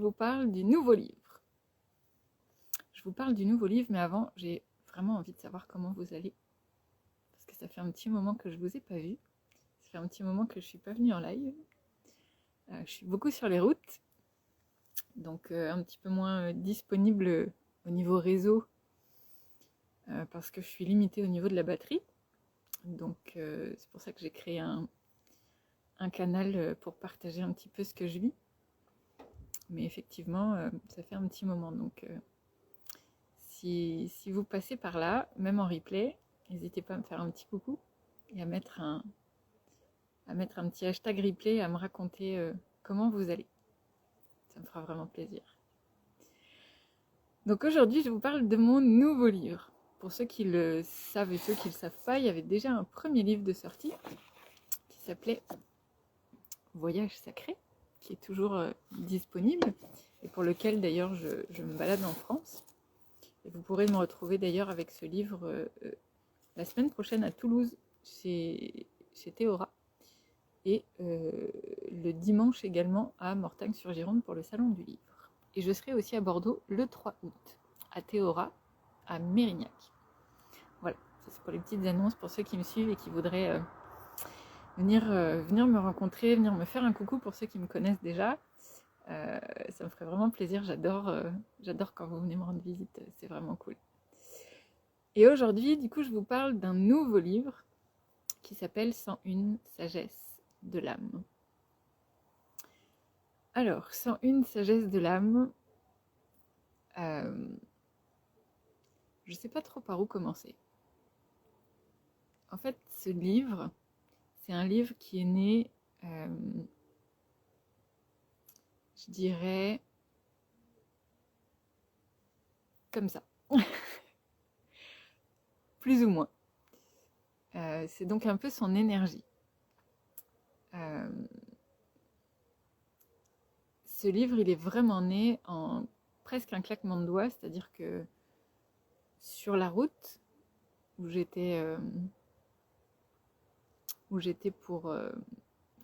vous parle du nouveau livre. Je vous parle du nouveau livre, mais avant, j'ai vraiment envie de savoir comment vous allez. Parce que ça fait un petit moment que je vous ai pas vu. Ça fait un petit moment que je suis pas venue en live. Je suis beaucoup sur les routes. Donc un petit peu moins disponible au niveau réseau. Parce que je suis limitée au niveau de la batterie. Donc c'est pour ça que j'ai créé un canal pour partager un petit peu ce que je vis. Mais effectivement, ça fait un petit moment. Donc si vous passez par là, même en replay, n'hésitez pas à me faire un petit coucou et à mettre un petit hashtag replay, à me raconter comment vous allez. Ça me fera vraiment plaisir. Donc aujourd'hui, je vous parle de mon nouveau livre. Pour ceux qui le savent et ceux qui ne le savent pas, il y avait déjà un premier livre de sortie qui s'appelait Voyage sacré, qui est toujours disponible et pour lequel d'ailleurs je me balade en France. Et vous pourrez me retrouver d'ailleurs avec ce livre la semaine prochaine à Toulouse chez Théora et le dimanche également à Mortagne-sur-Gironde pour le salon du livre. Et je serai aussi à Bordeaux le 3 août à Théora à Mérignac. Voilà, ça c'est pour les petites annonces pour ceux qui me suivent et qui voudraient venir me rencontrer, venir me faire un coucou pour ceux qui me connaissent déjà. Ça me ferait vraiment plaisir, j'adore quand vous venez me rendre visite, c'est vraiment cool. Et aujourd'hui, du coup, je vous parle d'un nouveau livre qui s'appelle 101 sagesse de l'âme. Alors, 101 sagesse de l'âme, je ne sais pas trop par où commencer. En fait, ce livre, c'est un livre qui est né, je dirais, comme ça. Plus ou moins. C'est donc un peu son énergie. Ce livre, il est vraiment né en presque un claquement de doigts, c'est-à-dire que sur la route où j'étais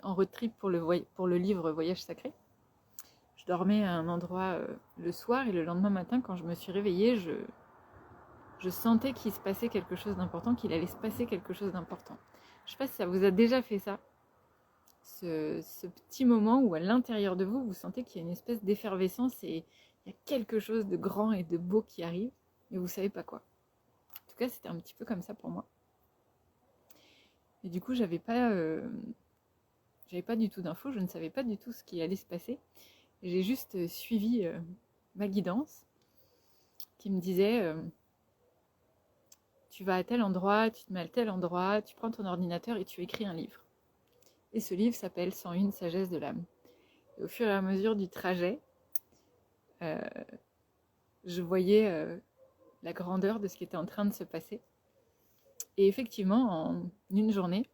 en road trip pour le livre Voyage sacré, je dormais à un endroit le soir et le lendemain matin, quand je me suis réveillée, je sentais qu'il se passait quelque chose d'important, qu'il allait se passer quelque chose d'important. Je ne sais pas si ça vous a déjà fait ça, ce petit moment où à l'intérieur de vous, vous sentez qu'il y a une espèce d'effervescence et il y a quelque chose de grand et de beau qui arrive, mais vous ne savez pas quoi. En tout cas, c'était un petit peu comme ça pour moi. Et du coup, j'avais pas du tout d'infos, je ne savais pas du tout ce qui allait se passer. J'ai juste suivi ma guidance qui me disait tu vas à tel endroit, tu te mets à tel endroit, tu prends ton ordinateur et tu écris un livre. Et ce livre s'appelle 101 sagesse de l'âme. Et au fur et à mesure du trajet, je voyais la grandeur de ce qui était en train de se passer. Et effectivement, en une journée,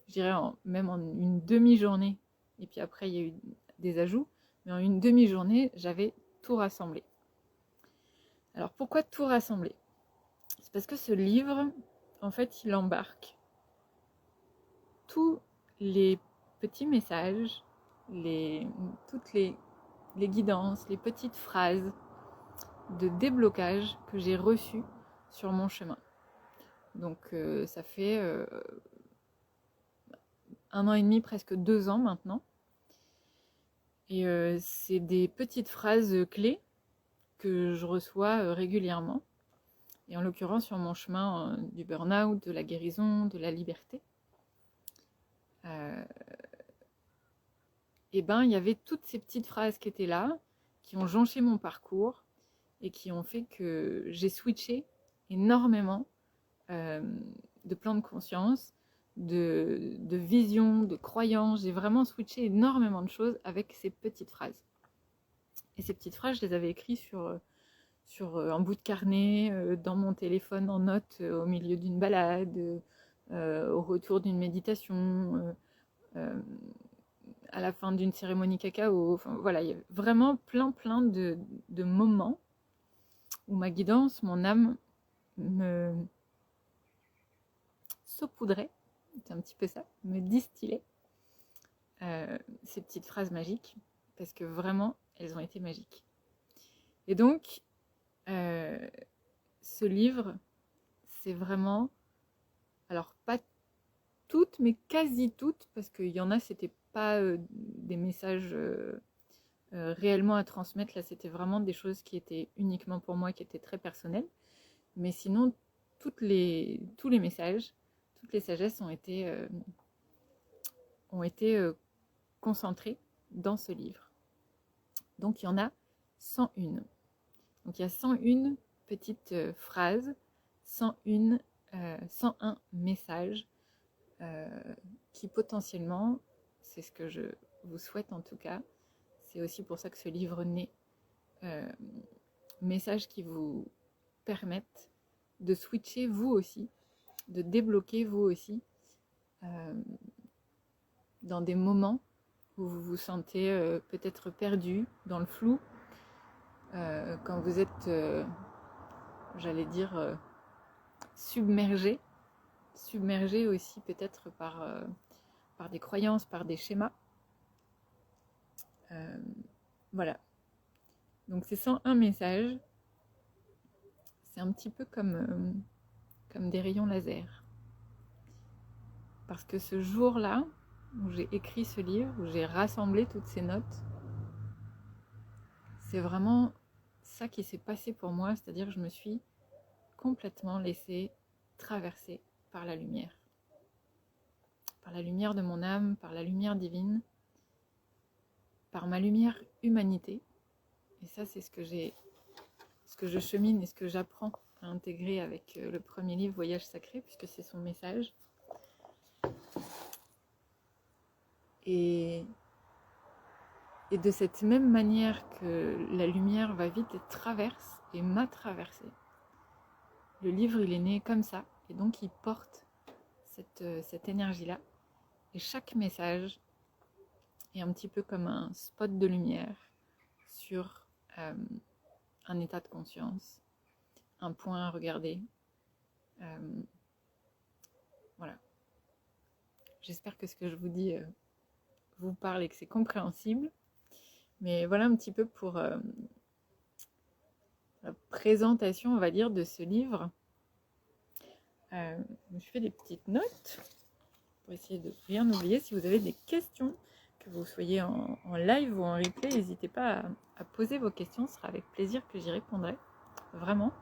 je dirais même en une demi-journée, et puis après il y a eu des ajouts, mais en une demi-journée, j'avais tout rassemblé. Alors pourquoi tout rassembler ? C'est parce que ce livre, en fait, il embarque tous les petits messages, toutes les guidances, les petites phrases de déblocage que j'ai reçues sur mon chemin. Donc ça fait 1 an et demi, presque 2 ans maintenant. Et c'est des petites phrases clés que je reçois régulièrement. Et en l'occurrence sur mon chemin du burn-out, de la guérison, de la liberté. Et ben il y avait toutes ces petites phrases qui étaient là, qui ont jonché mon parcours et qui ont fait que j'ai switché énormément de plans de conscience, de vision, de croyances. J'ai vraiment switché énormément de choses avec ces petites phrases. Et ces petites phrases, je les avais écrites sur un bout de carnet, dans mon téléphone en note, au milieu d'une balade, au retour d'une méditation, à la fin d'une cérémonie cacao. Enfin, voilà, il y a vraiment plein de moments où ma guidance, mon âme me saupoudrait, c'est un petit peu ça, me distillait ces petites phrases magiques, parce que vraiment, elles ont été magiques. Et donc, ce livre, c'est vraiment, alors pas toutes, mais quasi toutes, parce qu'il y en a, c'était pas des messages réellement à transmettre, là c'était vraiment des choses qui étaient uniquement pour moi, qui étaient très personnelles, mais sinon, tous les messages, toutes les sagesses ont été concentrés dans ce livre. Donc il y en a 101. Donc il y a 101 petites phrases, 101 messages qui potentiellement, c'est ce que je vous souhaite en tout cas, c'est aussi pour ça que ce livre naît, messages qui vous permettent de switcher vous aussi, de débloquer vous aussi dans des moments où vous vous sentez peut-être perdu, dans le flou, quand vous êtes, j'allais dire, submergé aussi peut-être par des croyances, par des schémas. Voilà. Donc ces 101 messages, c'est un petit peu comme des rayons laser. Parce que ce jour-là, où j'ai écrit ce livre, où j'ai rassemblé toutes ces notes, c'est vraiment ça qui s'est passé pour moi, c'est-à-dire que je me suis complètement laissée traverser par la lumière de mon âme, par la lumière divine, par ma lumière humanité. Et ça, c'est ce que je chemine et ce que j'apprends à intégrer avec le premier livre, Voyage sacré, puisque c'est son message. Et de cette même manière que la lumière va vite et traverse, et m'a traversé, le livre, il est né comme ça, et donc il porte cette énergie-là. Et chaque message est un petit peu comme un spot de lumière sur un état de conscience, un point à regarder. Voilà. J'espère que ce que je vous dis vous parle et que c'est compréhensible. Mais voilà un petit peu pour la présentation, on va dire, de ce livre. Je fais des petites notes pour essayer de rien oublier. Si vous avez des questions, que vous soyez en live ou en replay, n'hésitez pas à poser vos questions. Ce sera avec plaisir que j'y répondrai. Vraiment.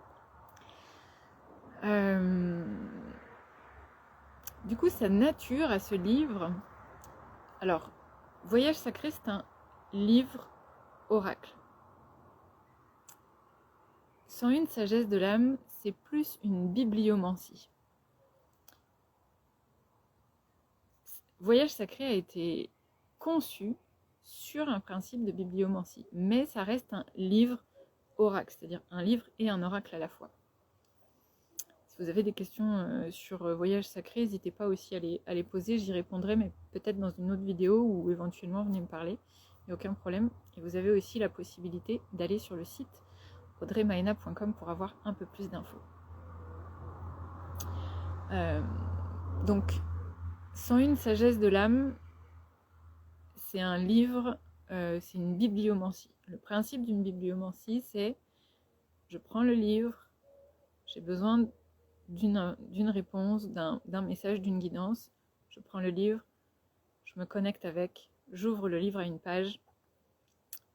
Du coup, sa nature à ce livre. Alors, Voyage sacré, c'est un livre oracle. 101 sagesse de l'âme, c'est plus une bibliomancie. Voyage sacré a été conçu sur un principe de bibliomancie, mais ça reste un livre oracle, c'est-à-dire un livre et un oracle à la fois. Si vous avez des questions sur Voyage sacré, n'hésitez pas aussi à les poser, j'y répondrai, mais peut-être dans une autre vidéo ou éventuellement venez me parler, il n'y a aucun problème. Et vous avez aussi la possibilité d'aller sur le site audreymaena.com pour avoir un peu plus d'infos. Donc, 101 sagesse de l'âme, c'est un livre, c'est une bibliomancie. Le principe d'une bibliomancie, c'est je prends le livre, j'ai besoin d'une réponse, d'un message, d'une guidance, je prends le livre, je me connecte avec, j'ouvre le livre à une page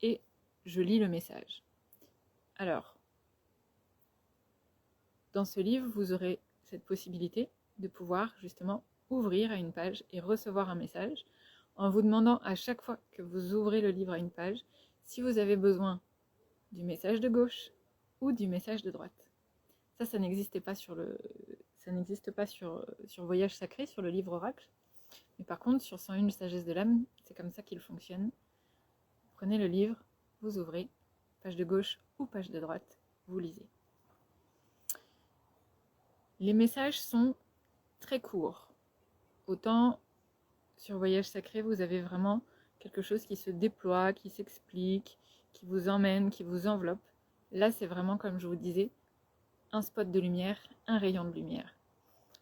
et je lis le message. Alors, dans ce livre, vous aurez cette possibilité de pouvoir justement ouvrir à une page et recevoir un message en vous demandant à chaque fois que vous ouvrez le livre à une page si vous avez besoin du message de gauche ou du message de droite. Ça n'existait pas sur Voyage sacré, sur le livre oracle. Mais par contre, sur 101 sagesse de l'âme, c'est comme ça qu'il fonctionne. Vous prenez le livre, vous ouvrez, page de gauche ou page de droite, vous lisez. Les messages sont très courts. Autant sur Voyage sacré, vous avez vraiment quelque chose qui se déploie, qui s'explique, qui vous emmène, qui vous enveloppe. Là, c'est vraiment, comme je vous disais, un spot de lumière, un rayon de lumière.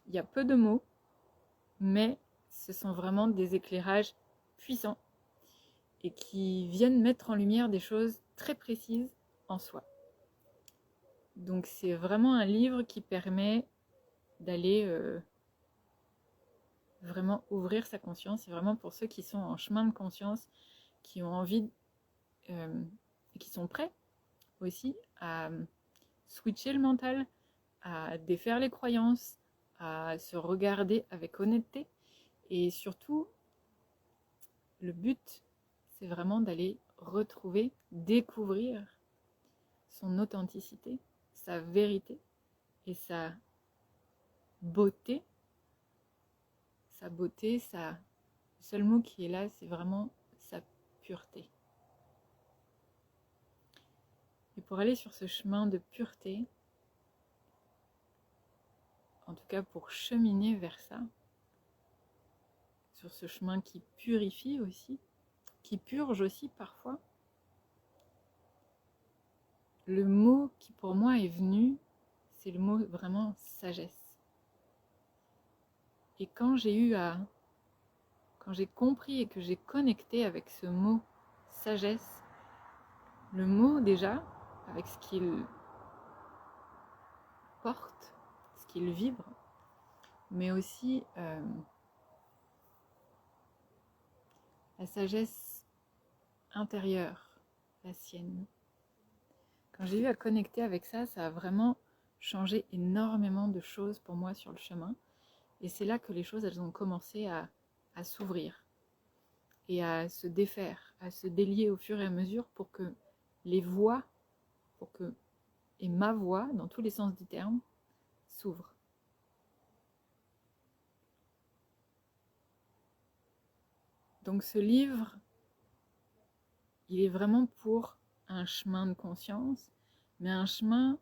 Il y a peu de mots, mais ce sont vraiment des éclairages puissants et qui viennent mettre en lumière des choses très précises en soi. Donc c'est vraiment un livre qui permet d'aller vraiment ouvrir sa conscience. C'est vraiment pour ceux qui sont en chemin de conscience, qui ont envie et qui sont prêts aussi à switcher le mental, à défaire les croyances, à se regarder avec honnêteté. Et surtout, le but, c'est vraiment d'aller retrouver, découvrir son authenticité, sa vérité et sa beauté. Sa beauté, le seul mot qui est là, c'est vraiment sa pureté. Et pour aller sur ce chemin de pureté, en tout cas pour cheminer vers ça, sur ce chemin qui purifie aussi, qui purge aussi parfois, le mot qui pour moi est venu, c'est le mot vraiment sagesse. Et quand j'ai compris et que j'ai connecté avec ce mot sagesse, le mot déjà, avec ce qu'il porte, ce qu'il vibre, mais aussi la sagesse intérieure, la sienne. Quand j'ai eu à connecter avec ça, ça a vraiment changé énormément de choses pour moi sur le chemin. Et c'est là que les choses, elles ont commencé à s'ouvrir et à se défaire, à se délier au fur et à mesure pour que les voix, et ma voix, dans tous les sens du terme, s'ouvrent. Donc ce livre, il est vraiment pour un chemin de conscience, mais un chemin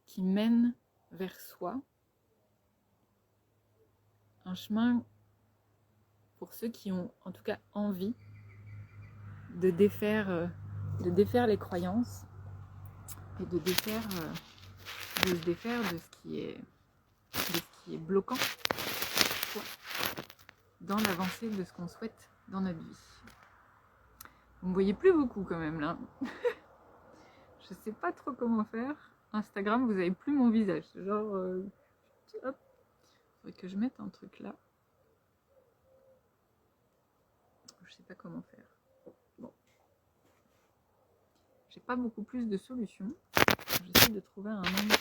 qui mène vers soi, un chemin pour ceux qui ont en tout cas envie de défaire les croyances et de se défaire de ce qui est bloquant dans l'avancée de ce qu'on souhaite dans notre vie. Vous me voyez plus beaucoup quand même là. Je sais pas trop comment faire. Instagram, vous avez plus mon visage. Genre, hop, faudrait que je mette un truc là. Je sais pas comment faire. Bon, j'ai pas beaucoup plus de solutions. J'essaie de trouver un angle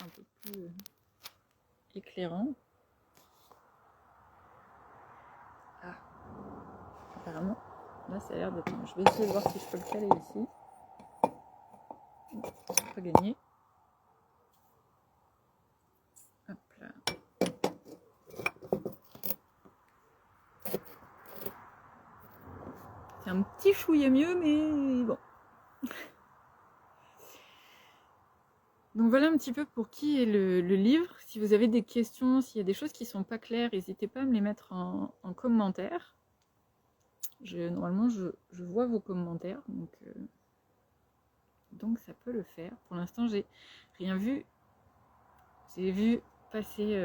un peu plus éclairant. Ah, apparemment, là ça a l'air d'être. Je vais essayer de voir si je peux le caler ici. Pas gagné. Hop là. C'est un petit chouïa mieux, mais bon. Donc voilà un petit peu pour qui est le livre. Si vous avez des questions, s'il y a des choses qui ne sont pas claires, n'hésitez pas à me les mettre en commentaire. Normalement, je vois vos commentaires, donc ça peut le faire. Pour l'instant, j'ai rien vu. J'ai vu passer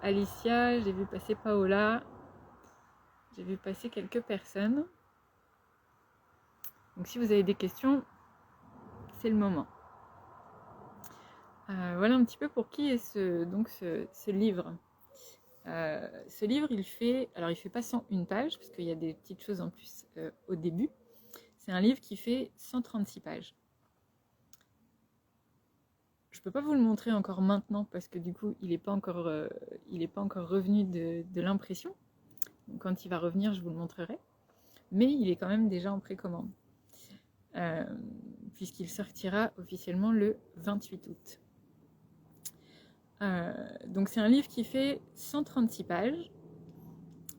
Alicia, j'ai vu passer Paola, j'ai vu passer quelques personnes. Donc si vous avez des questions, c'est le moment. Voilà un petit peu pour qui est ce livre. Ce livre, il fait pas 101 pages, parce qu'il y a des petites choses en plus au début. C'est un livre qui fait 136 pages. Je peux pas vous le montrer encore maintenant, parce que du coup, il n'est pas encore revenu de l'impression. Donc, quand il va revenir, je vous le montrerai. Mais il est quand même déjà en précommande, puisqu'il sortira officiellement le 28 août. Donc c'est un livre qui fait 136 pages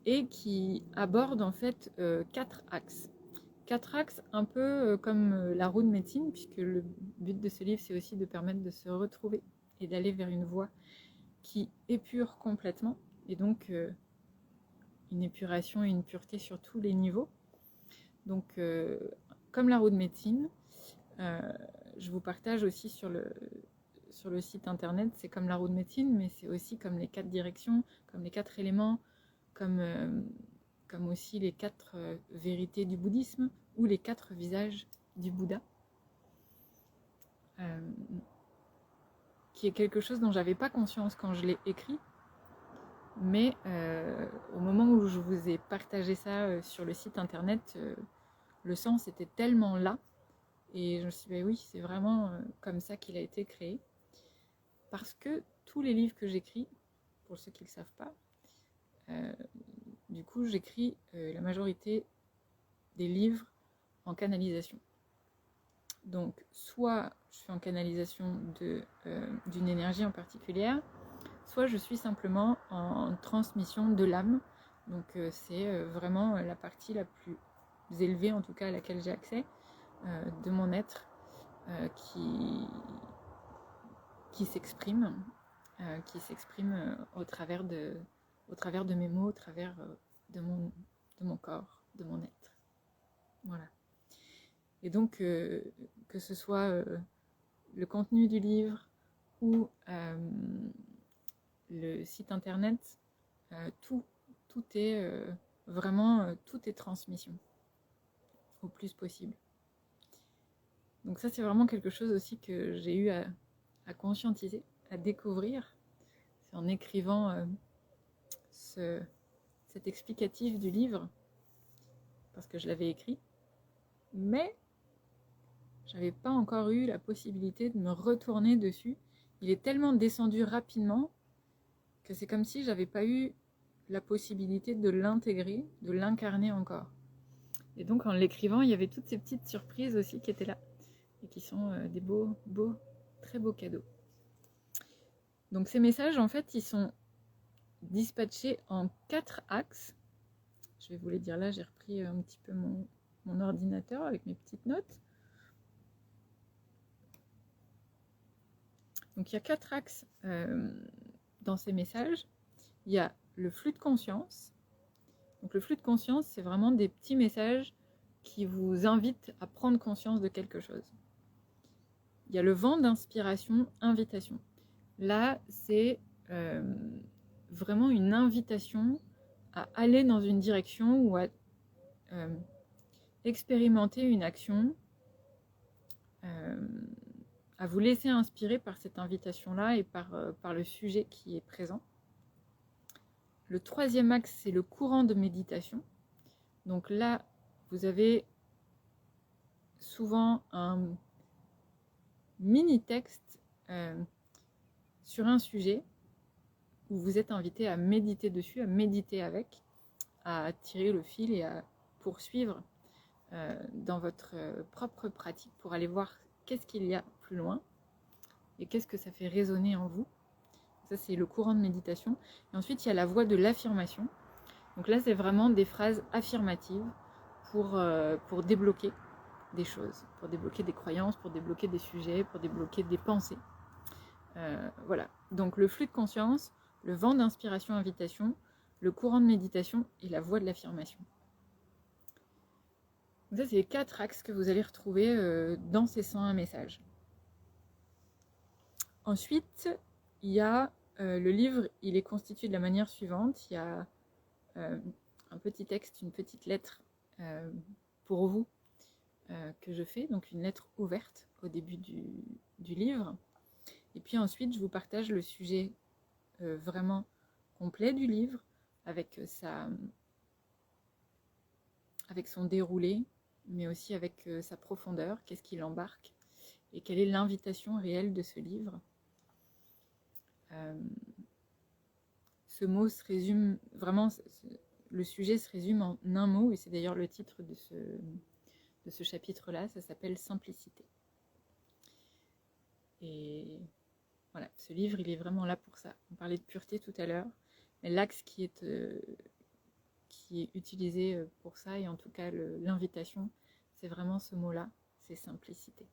et qui aborde en fait 4 axes. 4 axes un peu comme la roue de médecine, puisque le but de ce livre c'est aussi de permettre de se retrouver et d'aller vers une voie qui épure complètement, et donc une épuration et une pureté sur tous les niveaux. Donc comme la roue de médecine, je vous partage aussi sur le site internet, c'est comme la roue de médecine, mais c'est aussi comme les 4 directions, comme les 4 éléments, comme comme aussi les 4 vérités du bouddhisme ou les 4 visages du Bouddha, qui est quelque chose dont j'avais pas conscience quand je l'ai écrit, mais au moment où je vous ai partagé ça sur le site internet, le sens était tellement là, et je me suis dit, oui, c'est vraiment comme ça qu'il a été créé, parce que tous les livres que j'écris, pour ceux qui ne le savent pas, du coup j'écris la majorité des livres en canalisation. Donc soit je suis en canalisation d'une énergie en particulière, soit je suis simplement en transmission de l'âme. Donc c'est vraiment la partie la plus élevée, en tout cas à laquelle j'ai accès, de mon être qui s'exprime au travers de mes mots, au travers de mon corps, de mon être. Voilà. Et donc, que ce soit le contenu du livre ou le site internet, tout est vraiment, tout est transmission, au plus possible. Donc ça, c'est vraiment quelque chose aussi que j'ai eu à conscientiser, à découvrir. C'est en écrivant cet explicatif du livre, parce que je l'avais écrit, mais j'avais pas encore eu la possibilité de me retourner dessus. Il est tellement descendu rapidement que c'est comme si j'avais pas eu la possibilité de l'intégrer, de l'incarner encore. Et donc en l'écrivant, il y avait toutes ces petites surprises aussi qui étaient là et qui sont des très beaux cadeaux. Donc ces messages, en fait, ils sont dispatchés en 4 axes. Je vais vous les dire là, j'ai repris un petit peu mon ordinateur avec mes petites notes. Donc il y a 4 axes dans ces messages. Il y a le flux de conscience. Donc le flux de conscience, c'est vraiment des petits messages qui vous invitent à prendre conscience de quelque chose. Il y a le vent d'inspiration, invitation. Là, c'est vraiment une invitation à aller dans une direction ou à expérimenter une action, à vous laisser inspirer par cette invitation-là et par le sujet qui est présent. Le 3e axe, c'est le courant de méditation. Donc là, vous avez souvent un mini-texte sur un sujet où vous êtes invité à méditer dessus, à méditer avec, à tirer le fil et à poursuivre dans votre propre pratique pour aller voir qu'est-ce qu'il y a plus loin et qu'est-ce que ça fait résonner en vous. Ça, c'est le courant de méditation. Et ensuite, il y a la voie de l'affirmation. Donc là, c'est vraiment des phrases affirmatives pour débloquer des choses, pour débloquer des croyances, pour débloquer des sujets, pour débloquer des pensées. Voilà. Donc le flux de conscience, le vent d'inspiration, invitation, le courant de méditation et la voie de l'affirmation. Ça, c'est les 4 axes que vous allez retrouver dans ces 101 messages. Ensuite, il y a le livre, il est constitué de la manière suivante. Il y a un petit texte, une petite lettre pour vous que je fais, donc une lettre ouverte au début du livre. Et puis ensuite, je vous partage le sujet vraiment complet du livre avec son déroulé, mais aussi avec sa profondeur, qu'est-ce qu'il embarque et quelle est l'invitation réelle de ce livre. Ce mot se résume, vraiment, le sujet se résume en un mot, et c'est d'ailleurs le titre de ce chapitre-là, ça s'appelle Simplicité. Et voilà, ce livre, il est vraiment là pour ça. On parlait de pureté tout à l'heure, mais l'axe qui est utilisé pour ça, et en tout cas l'invitation, c'est vraiment ce mot-là, c'est simplicité.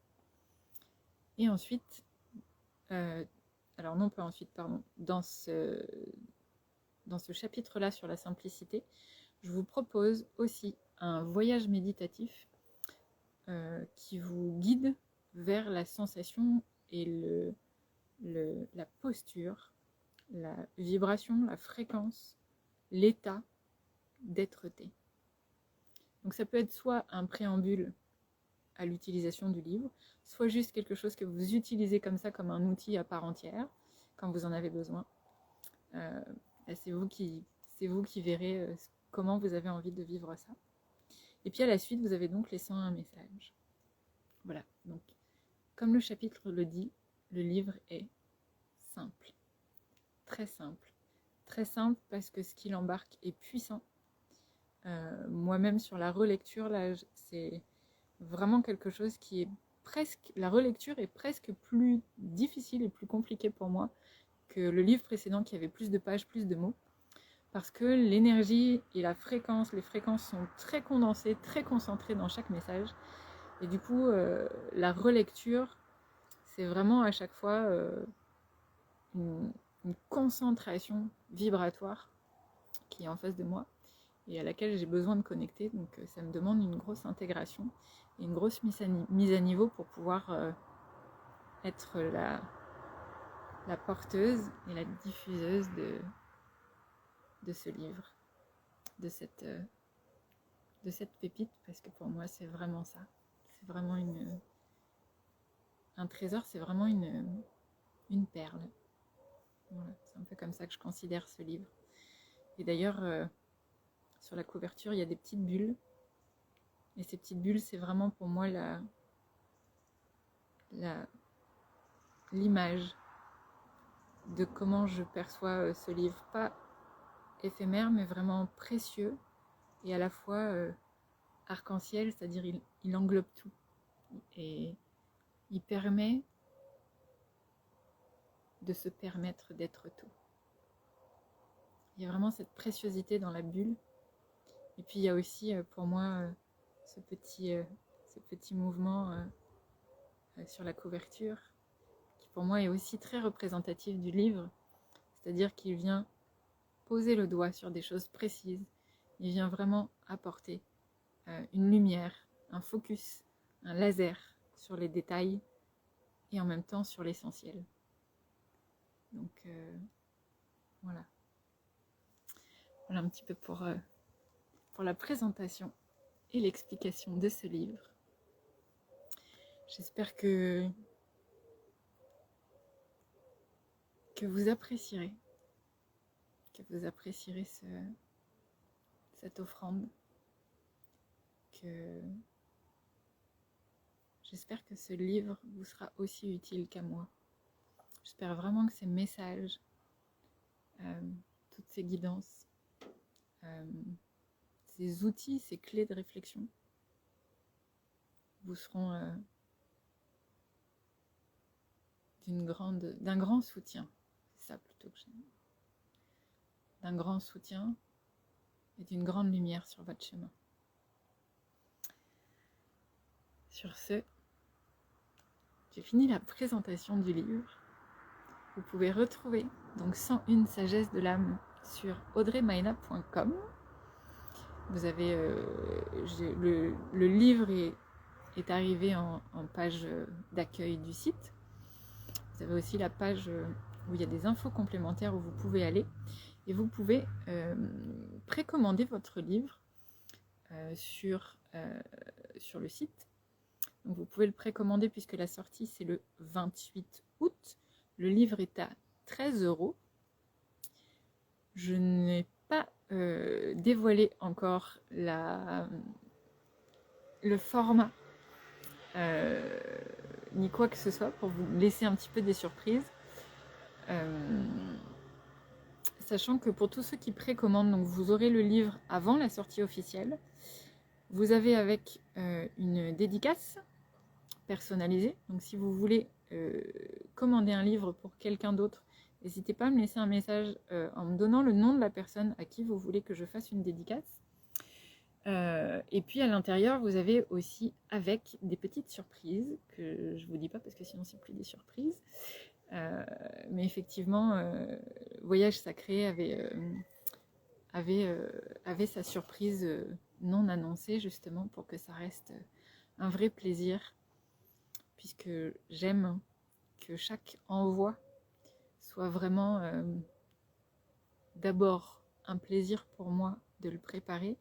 Et ensuite, alors non pas ensuite, pardon, dans ce chapitre-là sur la simplicité, je vous propose aussi un voyage méditatif qui vous guide vers la sensation et la posture, la vibration, la fréquence, l'état d'être-té. Donc ça peut être soit un préambule à l'utilisation du livre, soit juste quelque chose que vous utilisez comme ça, comme un outil à part entière, quand vous en avez besoin. C'est vous qui verrez comment vous avez envie de vivre ça. Et puis à la suite, vous avez donc les 101 messages. Voilà, donc comme le chapitre le dit, le livre est simple, très simple. Très simple parce que ce qu'il embarque est puissant. Moi-même sur la relecture, là, c'est vraiment quelque chose qui est presque... La relecture est presque plus difficile et plus compliquée pour moi que le livre précédent qui avait plus de pages, plus de mots. Parce que l'énergie et la fréquence, les fréquences sont très condensées, très concentrées dans chaque message. Et du coup, la relecture, c'est vraiment à chaque fois une concentration vibratoire qui est en face de moi et à laquelle j'ai besoin de connecter. Donc ça me demande une grosse intégration et une grosse mise à niveau pour pouvoir être la porteuse et la diffuseuse de ce livre, de cette pépite, parce que pour moi c'est vraiment ça. C'est vraiment un trésor, c'est vraiment une perle. Voilà, c'est un peu comme ça que je considère ce livre. Et d'ailleurs, sur la couverture, il y a des petites bulles. Et ces petites bulles, c'est vraiment pour moi l'image de comment je perçois ce livre. Pas éphémère, mais vraiment précieux. Et à la fois arc-en-ciel, c'est-à-dire il englobe tout. Et il permet de se permettre d'être tout. Il y a vraiment cette préciosité dans la bulle. Et puis il y a aussi pour moi ce petit mouvement sur la couverture qui pour moi est aussi très représentatif du livre. C'est-à-dire qu'il vient poser le doigt sur des choses précises. Il vient vraiment apporter une lumière, un focus, un laser sur les détails et en même temps sur l'essentiel. Donc voilà. Voilà un petit peu pour la présentation et l'explication de ce livre. J'espère que vous apprécierez, cette offrande, que j'espère que ce livre vous sera aussi utile qu'à moi. J'espère vraiment que ces messages, toutes ces guidances, ces outils, ces clés de réflexion vous seront d'un grand soutien. C'est ça plutôt que j'aime. D'un grand soutien et d'une grande lumière sur votre chemin. Sur ce, j'ai fini la présentation du livre. Vous pouvez retrouver donc 101 sagesse de l'âme sur audreymaina.com. Vous avez le livre est arrivé en page d'accueil du site. Vous avez aussi la page où il y a des infos complémentaires où vous pouvez aller et vous pouvez précommander votre livre sur le site. Donc vous pouvez le précommander puisque la sortie c'est le 28 août. Le livre est à 13 €. Je n'ai pas dévoilé encore le format ni quoi que ce soit pour vous laisser un petit peu des surprises. Sachant que pour tous ceux qui précommandent, donc vous aurez le livre avant la sortie officielle. Vous avez avec une dédicace personnalisée. Donc si vous voulez commander un livre pour quelqu'un d'autre, n'hésitez pas à me laisser un message en me donnant le nom de la personne à qui vous voulez que je fasse une dédicace. Et puis à l'intérieur, vous avez aussi avec des petites surprises que je ne vous dis pas parce que sinon c'est plus des surprises. Mais effectivement, Voyage Sacré avait sa surprise non annoncée justement pour que ça reste un vrai plaisir, puisque j'aime que chaque envoi soit vraiment d'abord un plaisir pour moi de le préparer.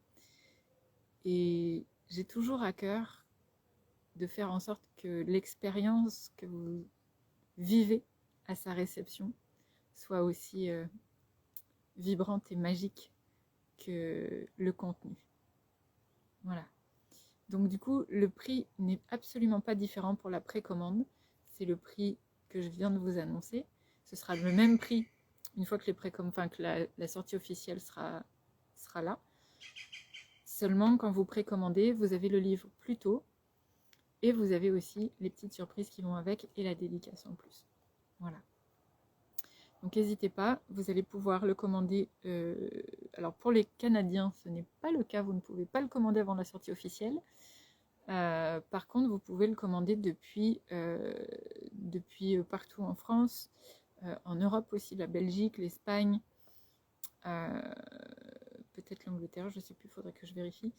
Et j'ai toujours à cœur de faire en sorte que l'expérience que vous vivez à sa réception soit aussi vibrante et magique que le contenu. Voilà. Donc du coup, le prix n'est absolument pas différent pour la précommande. C'est le prix que je viens de vous annoncer. Ce sera le même prix une fois que, la sortie officielle sera là. Seulement, quand vous précommandez, vous avez le livre plus tôt et vous avez aussi les petites surprises qui vont avec et la dédicace en plus. Voilà. Donc n'hésitez pas, vous allez pouvoir le commander. Alors pour les Canadiens, ce n'est pas le cas, vous ne pouvez pas le commander avant la sortie officielle. Par contre, vous pouvez le commander depuis partout en France, en Europe aussi, la Belgique, l'Espagne, peut-être l'Angleterre, je ne sais plus, il faudrait que je vérifie.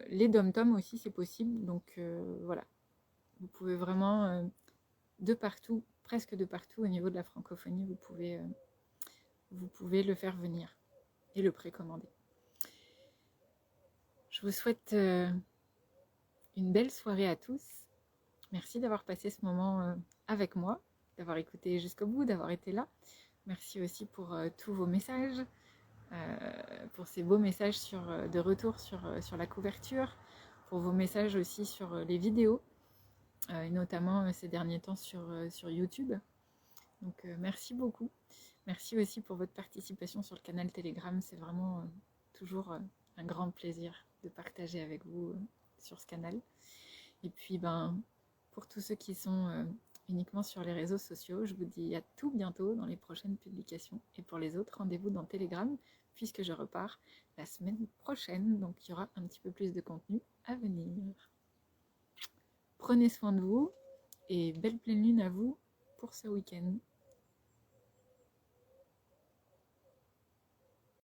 Les dom-tom aussi, c'est possible. Donc voilà, vous pouvez vraiment de partout, presque de partout au niveau de la francophonie, vous pouvez le faire venir et le précommander. Je vous souhaite une belle soirée à tous. Merci d'avoir passé ce moment avec moi, d'avoir écouté jusqu'au bout, d'avoir été là. Merci aussi pour tous vos messages, pour ces beaux messages de retour sur la couverture, pour vos messages aussi sur les vidéos, et notamment ces derniers temps sur YouTube. Donc merci beaucoup. Merci aussi pour votre participation sur le canal Telegram. C'est vraiment toujours un grand plaisir de partager avec vous sur ce canal. Et puis, pour tous ceux qui sont uniquement sur les réseaux sociaux, je vous dis à tout bientôt dans les prochaines publications. Et pour les autres, rendez-vous dans Telegram, puisque je repars la semaine prochaine. Donc, il y aura un petit peu plus de contenu à venir. Prenez soin de vous et belle pleine lune à vous pour ce week-end.